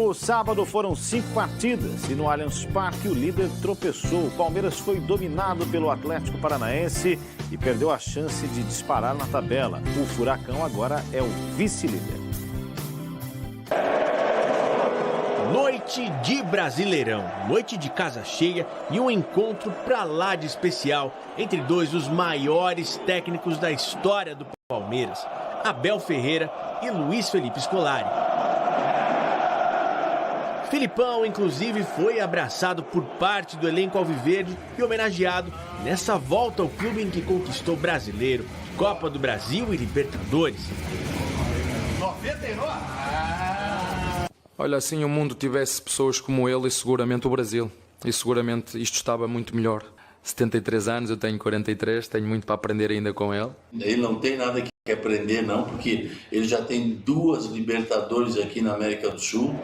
No sábado foram 5 partidas e no Allianz Parque o líder tropeçou. O Palmeiras foi dominado pelo Atlético Paranaense e perdeu a chance de disparar na tabela. O Furacão agora é o vice-líder. Noite de Brasileirão, noite de casa cheia e um encontro pra lá de especial entre dois dos maiores técnicos da história do Palmeiras, Abel Ferreira e Luiz Felipe Scolari. Filipão, inclusive, foi abraçado por parte do elenco alviverde e homenageado nessa volta ao clube em que conquistou Brasileiro, Copa do Brasil e Libertadores. 99? Olha, se o mundo tivesse pessoas como ele, e seguramente o Brasil. E seguramente isto estava muito melhor. 73 anos, eu tenho 43, tenho muito para aprender ainda com ele. Ele não tem nada que aprender não, porque ele já tem 2 Libertadores aqui na América do Sul.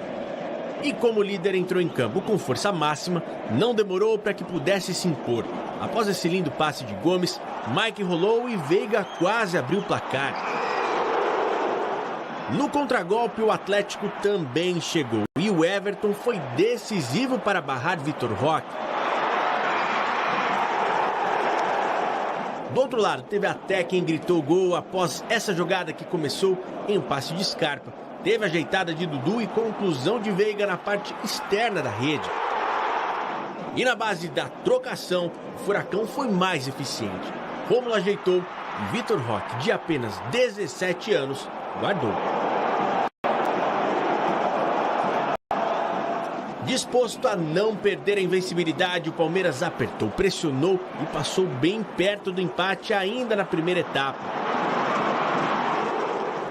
E como líder entrou em campo com força máxima, não demorou para que pudesse se impor. Após esse lindo passe de Gomes, Mike rolou e Veiga quase abriu o placar. No contragolpe, o Atlético também chegou e o Everton foi decisivo para barrar Vitor Roque. Do outro lado, teve até quem gritou gol após essa jogada que começou em um passe de Scarpa. Teve ajeitada de Dudu e conclusão de Veiga na parte externa da rede. E na base da trocação, o Furacão foi mais eficiente. Rômulo ajeitou e Vitor Roque, de apenas 17 anos, guardou. Disposto a não perder a invencibilidade, o Palmeiras apertou, pressionou e passou bem perto do empate ainda na primeira etapa.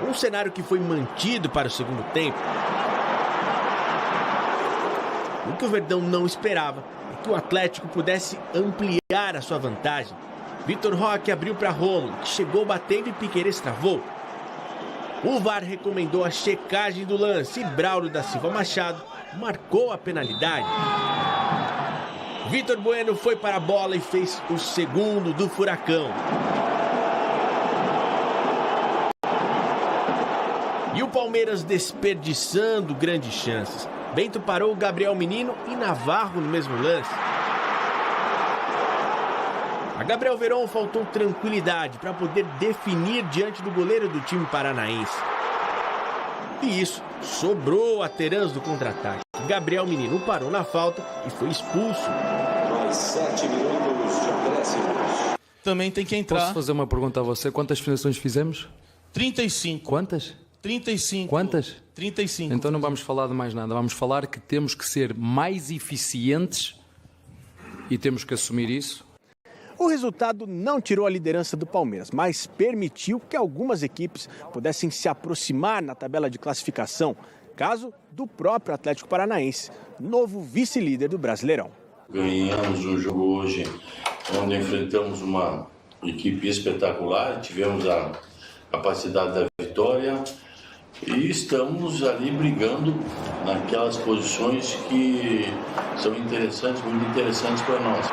Um cenário que foi mantido para o segundo tempo. O que o Verdão não esperava é que o Atlético pudesse ampliar a sua vantagem. Vitor Roque abriu para Rômulo, que chegou batendo e Piquerez travou. O VAR recomendou a checagem do lance e Braulio da Silva Machado marcou a penalidade. Vitor Bueno foi para a bola e fez o segundo do Furacão. E o Palmeiras desperdiçando grandes chances. Bento parou Gabriel Menino e Navarro no mesmo lance. A Gabriel Veron faltou tranquilidade para poder definir diante do goleiro do time paranaense. E isso sobrou a Terãs do contra-ataque. Gabriel Menino parou na falta e foi expulso. Mais 7 minutos de acréscimos. Também tem que entrar. Posso fazer uma pergunta a você? Quantas finalizações fizemos? 35. Quantas? 35. Quantas? 35. Então não vamos falar de mais nada. Vamos falar que temos que ser mais eficientes e temos que assumir isso. O resultado não tirou a liderança do Palmeiras, mas permitiu que algumas equipes pudessem se aproximar na tabela de classificação. Caso do próprio Atlético Paranaense, novo vice-líder do Brasileirão. Ganhamos um jogo hoje onde enfrentamos uma equipe espetacular, tivemos a capacidade da vitória e estamos ali brigando naquelas posições que são interessantes, muito interessantes para nós.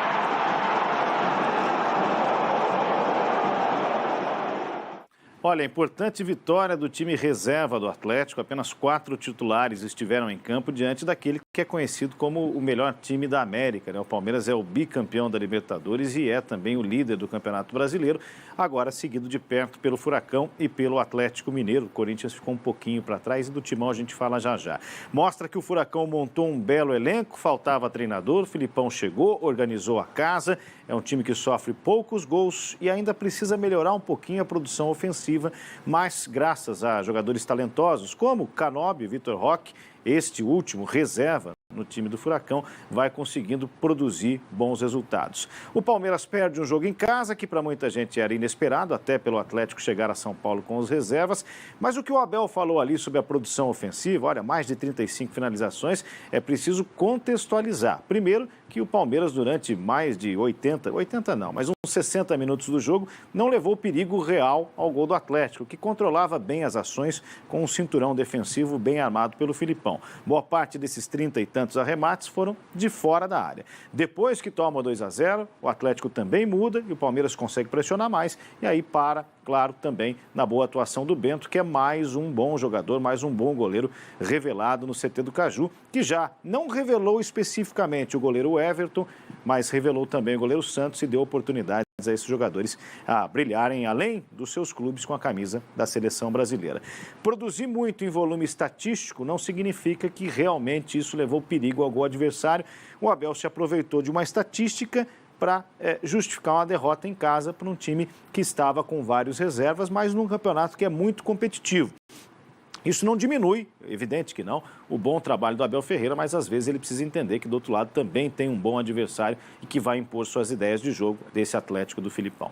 Olha, importante vitória do time reserva do Atlético. Apenas 4 titulares estiveram em campo diante daquele que é conhecido como o melhor time da América, né? O Palmeiras é o bicampeão da Libertadores e é também o líder do Campeonato Brasileiro, agora seguido de perto pelo Furacão e pelo Atlético Mineiro. O Corinthians ficou um pouquinho para trás e do Timão a gente fala já já. Mostra que o Furacão montou um belo elenco, faltava treinador, Filipão chegou, organizou a casa. É um time que sofre poucos gols e ainda precisa melhorar um pouquinho a produção ofensiva, mas graças a jogadores talentosos como Canobi, Vitor Roque, este último reserva no time do Furacão, vai conseguindo produzir bons resultados. O Palmeiras perde um jogo em casa, que para muita gente era inesperado, até pelo Atlético chegar a São Paulo com os reservas, mas o que o Abel falou ali sobre a produção ofensiva, olha, mais de 35 finalizações, é preciso contextualizar. Primeiro, que o Palmeiras durante mais de 80 não, mas uns 60 minutos do jogo, não levou perigo real ao gol do Atlético. Atlético, que controlava bem as ações com um cinturão defensivo bem armado pelo Filipão. Boa parte desses 30 e tantos arremates foram de fora da área. Depois que toma 2-0, o Atlético também muda e o Palmeiras consegue pressionar mais e aí para, claro, também na boa atuação do Bento, que é mais um bom jogador, mais um bom goleiro revelado no CT do Caju, que já não revelou especificamente o goleiro Everton, mas revelou também o goleiro Santos e deu oportunidades a esses jogadores a brilharem além dos seus clubes com a camisa da seleção brasileira. Produzir muito em volume estatístico não significa que realmente isso levou perigo ao gol adversário. O Abel se aproveitou de uma estatística para justificar uma derrota em casa para um time que estava com vários reservas, mas num campeonato que é muito competitivo. Isso não diminui, evidente que não, o bom trabalho do Abel Ferreira, mas às vezes ele precisa entender que do outro lado também tem um bom adversário e que vai impor suas ideias de jogo desse Atlético do Filipão.